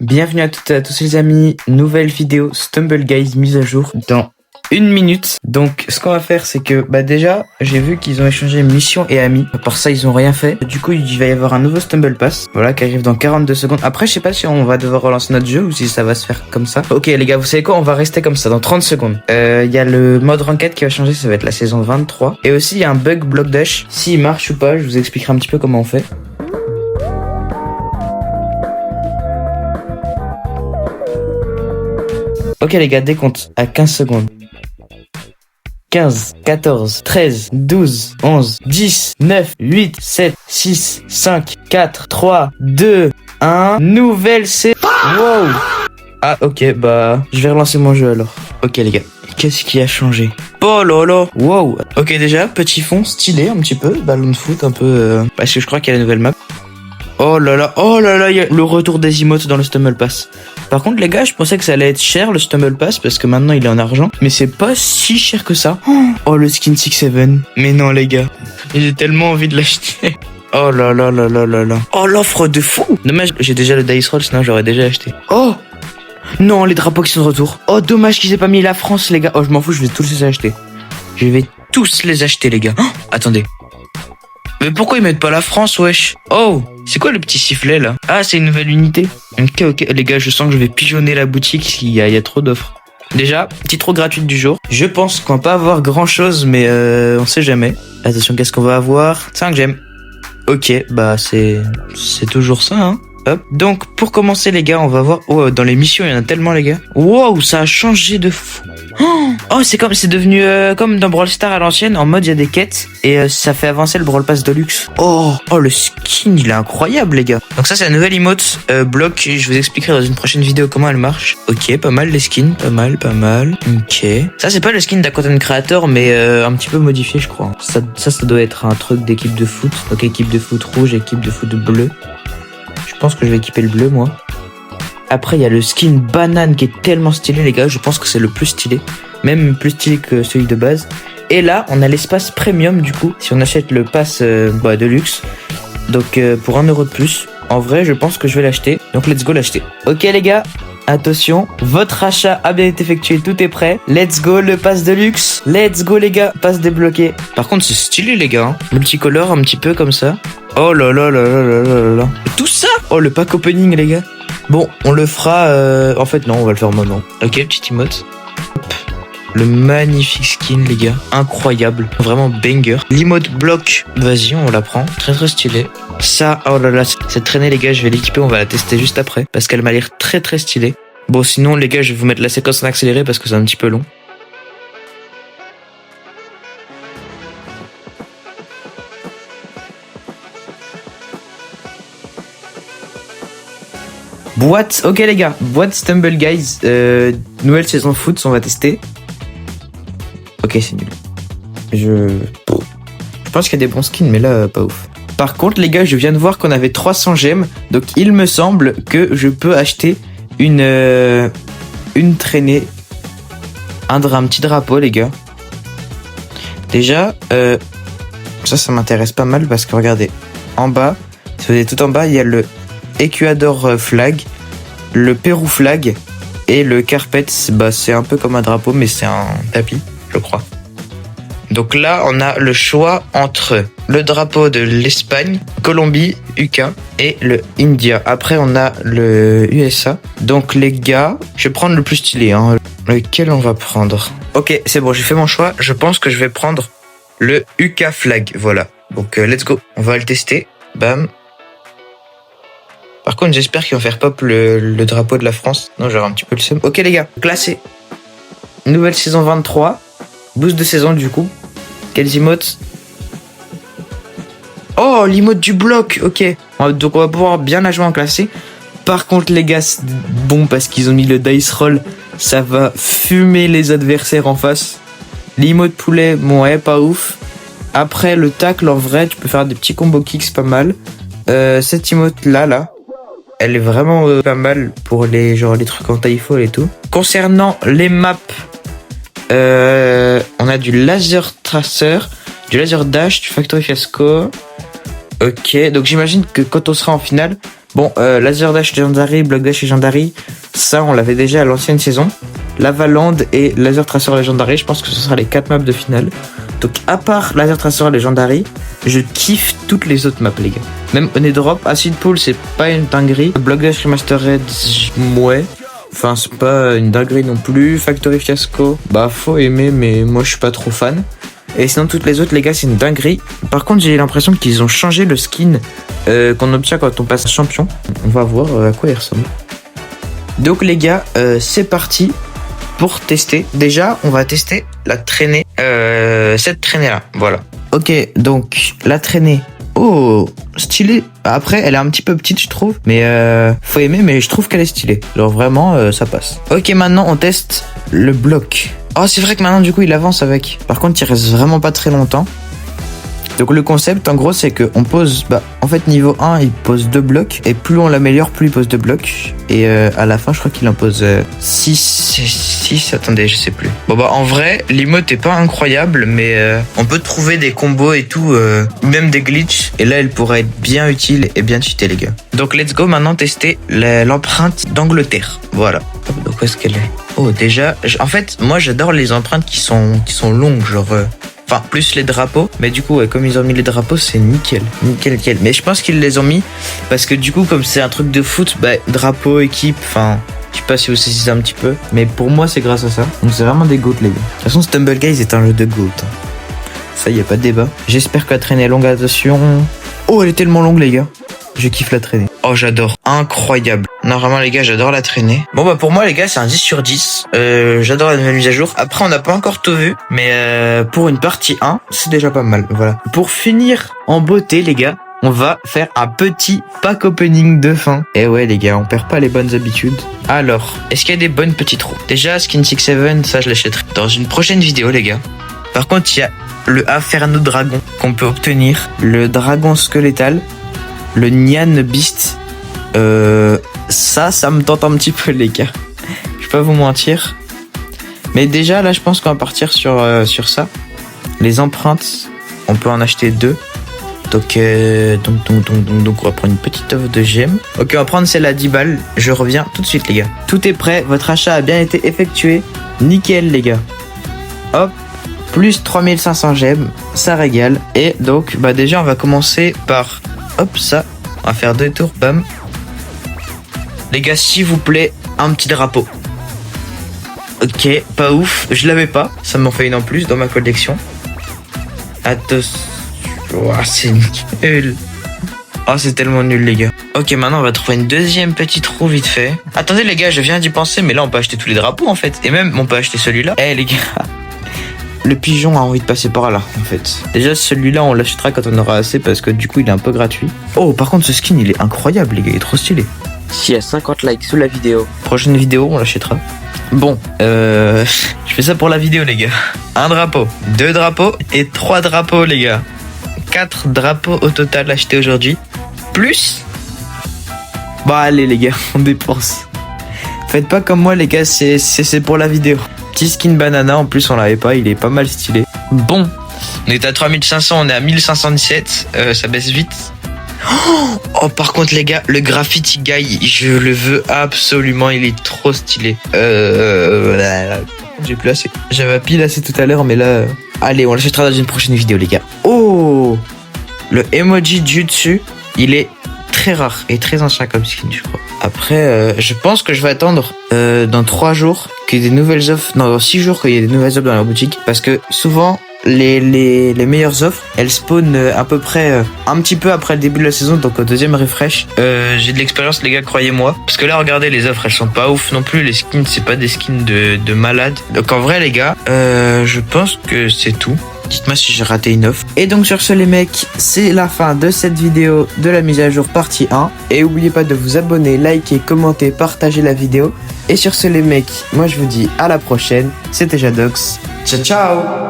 Bienvenue à toutes et à tous les amis, nouvelle vidéo Stumble Guys mise à jour dans 1 minute. Donc ce qu'on va faire c'est que déjà j'ai vu qu'ils ont échangé mission et amis. À part ça ils ont rien fait. Du coup il va y avoir un nouveau Stumble Pass, voilà, qui arrive dans 42 secondes. Après je sais pas si on va devoir relancer notre jeu ou si ça va se faire comme ça. Ok les gars, vous savez quoi, on va rester comme ça dans 30 secondes. Il y a le mode ranked qui va changer, ça va être la saison 23. Et aussi il y a un bug block dash. S'il marche ou pas, je vous expliquerai un petit peu comment on fait. Ok les gars, décompte à 15 secondes. 15, 14, 13, 12, 11, 10, 9, 8, 7, 6, 5, 4, 3, 2, 1. Nouvelle saison. Wow. Ah ok, je vais relancer mon jeu alors. Ok les gars, qu'est-ce qui a changé? Oh lolo. Wow. Ok déjà, petit fond stylé un petit peu. Ballon de foot un peu... Parce que je crois qu'il y a la nouvelle map. Oh là là, il y a le retour des emotes dans le Stumble Pass. Par contre les gars, je pensais que ça allait être cher le Stumble Pass parce que maintenant il est en argent. Mais c'est pas si cher que ça. Oh le skin 6-7. Mais non les gars, j'ai tellement envie de l'acheter. Oh là là là là là là. Oh l'offre de fou. Dommage, j'ai déjà le dice roll, sinon j'aurais déjà acheté. Oh non, les drapeaux qui sont de retour. Oh dommage qu'ils aient pas mis la France les gars. Oh je m'en fous, je vais tous les acheter. Je vais tous les acheter les gars. Oh, attendez. Mais pourquoi ils mettent pas la France, wesh? Oh, c'est quoi le petit sifflet là? Ah, c'est une nouvelle unité. Ok, les gars, je sens que je vais pigeonner la boutique, il y a trop d'offres. Déjà, petite trop gratuite du jour. Je pense qu'on va pas avoir grand chose, mais on sait jamais. Attention, qu'est-ce qu'on va avoir? 5 gemmes. Ok, c'est toujours ça, hein. Hop. Donc, pour commencer, les gars, on va voir... Oh, dans les missions, il y en a tellement, les gars. Wow, ça a changé de fou. Oh, c'est devenu comme dans Brawl Stars à l'ancienne. En mode, il y a des quêtes et ça fait avancer le Brawl Pass Deluxe. Oh, le skin, il est incroyable, les gars. Donc ça, c'est la nouvelle emote bloc. Je vous expliquerai dans une prochaine vidéo comment elle marche. Ok, pas mal les skins, pas mal. Ok. Ça, c'est pas le skin d'un content creator, mais un petit peu modifié, je crois. Ça doit être un truc d'équipe de foot. Donc équipe de foot rouge, équipe de foot bleu. Je pense que je vais équiper le bleu, moi. Après, il y a le skin banane qui est tellement stylé, les gars. Je pense que c'est le plus stylé. Même plus stylé que celui de base. Et là, on a l'espace premium, du coup. Si on achète le pass de luxe. Donc, pour 1€ de plus. En vrai, je pense que je vais l'acheter. Donc, let's go l'acheter. Ok, les gars. Attention. Votre achat a bien été effectué. Tout est prêt. Let's go, le pass de luxe. Let's go, les gars. Pass débloqué. Par contre, c'est stylé, les gars. Le petit color, un petit peu comme ça. Oh là là là là là là là. Tout ça. Oh, le pack opening, les gars. Bon, on le fera... En fait, non, on va le faire maintenant. Ok, petit emote. Hop. Le magnifique skin, les gars. Incroyable. Vraiment banger. L'emote bloc. Vas-y, on la prend. Très, très stylé. Ça, oh là là. Cette traînée, les gars, je vais l'équiper. On va la tester juste après. Parce qu'elle m'a l'air très, très stylée. Bon, sinon, les gars, je vais vous mettre la séquence en accéléré parce que c'est un petit peu long. Boîte, ok les gars, boîte Stumble Guys, nouvelle saison foot, on va tester. Ok, c'est nul. Je pense qu'il y a des bons skins, mais là, pas ouf. Par contre, les gars, je viens de voir qu'on avait 300 gemmes, donc il me semble que je peux acheter une traînée, un petit drapeau, les gars. Déjà, ça m'intéresse pas mal parce que regardez, en bas, si vous êtes tout en bas, il y a le Ecuador flag, le Pérou flag et le carpet. C'est un peu comme un drapeau, mais c'est un tapis, je crois. Donc là, on a le choix entre le drapeau de l'Espagne, Colombie, UK et le India. Après, on a le USA. Donc les gars, je vais prendre le plus stylé. Hein. Lequel on va prendre? Ok, c'est bon, j'ai fait mon choix. Je pense que je vais prendre le UK flag. Voilà. Donc let's go. On va le tester. Bam. Par contre, j'espère qu'ils vont faire pop le drapeau de la France. Non, j'aurai un petit peu le seum. Ok, les gars, classé. Nouvelle saison 23. Boost de saison, du coup. Quels emotes? Oh, l'emote du bloc. Ok. Donc, on va pouvoir bien la jouer en classé. Par contre, les gars, c'est bon parce qu'ils ont mis le dice roll. Ça va fumer les adversaires en face. L'emote poulet, bon, ouais, pas ouf. Après, le tacle, en vrai, tu peux faire des petits combos kicks pas mal. Cette emote là. Elle est vraiment pas mal pour les trucs en taille-fall et tout. Concernant les maps, on a du laser tracer, du laser dash, du factory fiasco. Ok, donc j'imagine que quand on sera en finale, Bon, Laser Dash Legendary, Block Dash Legendary, ça on l'avait déjà à l'ancienne saison. Lavaland et Laser Tracer Legendary, je pense que ce sera les 4 maps de finale. Donc à part Laser Tracer Legendary, je kiffe toutes les autres maps les gars. Même Honey Drop, Acid Pool c'est pas une dinguerie. Block Dash Remastered, ouais. Enfin c'est pas une dinguerie non plus. Factory Fiasco, bah faut aimer mais moi je suis pas trop fan. Et sinon toutes les autres les gars c'est une dinguerie. Par contre j'ai l'impression qu'ils ont changé le skin qu'on obtient quand on passe champion. On va voir à quoi il ressemble. Donc les gars c'est parti pour tester. Déjà on va tester la traînée, cette traînée là, voilà. Ok donc la traînée, oh stylée. Après elle est un petit peu petite je trouve, mais faut aimer, mais je trouve qu'elle est stylée. Genre vraiment ça passe. Ok maintenant on teste le bloc. Oh c'est vrai que maintenant du coup il avance avec. Par contre il reste vraiment pas très longtemps. Donc le concept en gros c'est que on pose, en fait niveau 1 il pose 2 blocs et plus on l'améliore plus il pose 2 blocs et à la fin je crois qu'il en pose 6, attendez je sais plus. Bon en vrai l'emote est pas incroyable mais on peut trouver des combos et tout, même des glitches et là elle pourrait être bien utile et bien cheatée les gars. Donc let's go maintenant tester l'empreinte d'Angleterre, voilà. Donc où est-ce qu'elle est? Oh déjà, en fait moi j'adore les empreintes qui sont longues genre... Enfin, plus les drapeaux. Mais du coup, ouais, comme ils ont mis les drapeaux, c'est nickel. Nickel. Mais je pense qu'ils les ont mis parce que du coup, comme c'est un truc de foot, drapeau, équipe, enfin... Je sais pas si vous saisissez un petit peu. Mais pour moi, c'est grâce à ça. Donc c'est vraiment des goats, les gars. De toute façon, Stumble Guys est un jeu de goat. Ça, y a pas de débat. J'espère que la traînée est longue. Attention. Oh, elle est tellement longue, les gars. Je kiffe la traînée. Oh, j'adore. Incroyable. Non, vraiment, les gars, j'adore la traînée. Bon, pour moi, les gars, c'est un 10 sur 10. J'adore la nouvelle mise à jour. Après, on n'a pas encore tout vu. Mais pour une partie 1, c'est déjà pas mal. Voilà. Pour finir en beauté, les gars, on va faire un petit pack opening de fin. Et ouais, les gars, on perd pas les bonnes habitudes. Alors, est-ce qu'il y a des bonnes petites roues? Déjà, Skin 6-7, ça, je l'achèterai dans une prochaine vidéo, les gars. Par contre, il y a le Inferno Dragon qu'on peut obtenir. Le Dragon Squelettal. Le Nyan Beast. Ça me tente un petit peu les gars. Je vais pas vous mentir. Mais déjà là je pense qu'on va partir sur ça. Les empreintes, on peut en acheter 2. Donc on va prendre une petite offre de gemmes. Ok on va prendre celle à 10 balles. Je reviens tout de suite les gars. Tout est prêt, votre achat a bien été effectué. Nickel les gars. Hop. Plus 3500 gemmes, ça régale. Et donc déjà on va commencer par... Hop ça. On va faire 2 tours, bam. Les gars, s'il vous plaît, un petit drapeau. Ok, pas ouf. Je l'avais pas. Ça m'en fait une en plus dans ma collection. Attention. Oh, c'est nul. Oh, c'est tellement nul, les gars. Ok, maintenant, on va trouver une deuxième petite roue vite fait. Attendez, les gars, je viens d'y penser, mais là, on peut acheter tous les drapeaux, en fait. Et même, on peut acheter celui-là. Eh, les gars. Le pigeon a envie de passer par là, en fait. Déjà, celui-là, on l'achètera quand on aura assez, parce que du coup, il est un peu gratuit. Oh, par contre, ce skin, il est incroyable, les gars. Il est trop stylé. S'il y a 50 likes sous la vidéo, prochaine vidéo, on l'achètera. Bon, je fais ça pour la vidéo, les gars. 1 drapeau, 2 drapeaux et 3 drapeaux, les gars. 4 drapeaux au total achetés aujourd'hui. Plus... allez, les gars, on dépense. Faites pas comme moi, les gars, c'est pour la vidéo. Petit skin banana, en plus, on l'avait pas, il est pas mal stylé. Bon, on est à 3500, on est à 1517, ça baisse vite. Oh, par contre les gars, le Graffiti Guy, je le veux absolument, il est trop stylé. J'ai plus assez. J'avais pile assez tout à l'heure, mais là... Allez, on l'achètera dans une prochaine vidéo les gars. Oh, le emoji Jutsu, il est très rare et très ancien comme skin je crois. Après, je pense que je vais attendre dans 3 jours qu'il y ait des nouvelles offres. Non, dans 6 jours qu'il y ait des nouvelles offres dans la boutique. Parce que souvent... Les meilleures offres, elles spawnent à peu près un petit peu après le début de la saison, donc au deuxième refresh. J'ai de l'expérience les gars, croyez-moi. Parce que là regardez, les offres elles sont pas ouf non plus, les skins c'est pas des skins de malade. Donc en vrai les gars, je pense que c'est tout. Dites-moi si j'ai raté une offre. Et donc sur ce les mecs, c'est la fin de cette vidéo de la mise à jour partie 1. Et n'oubliez pas de vous abonner, liker, commenter, partager la vidéo. Et sur ce les mecs, moi je vous dis à la prochaine. C'était Jadox. Ciao ciao.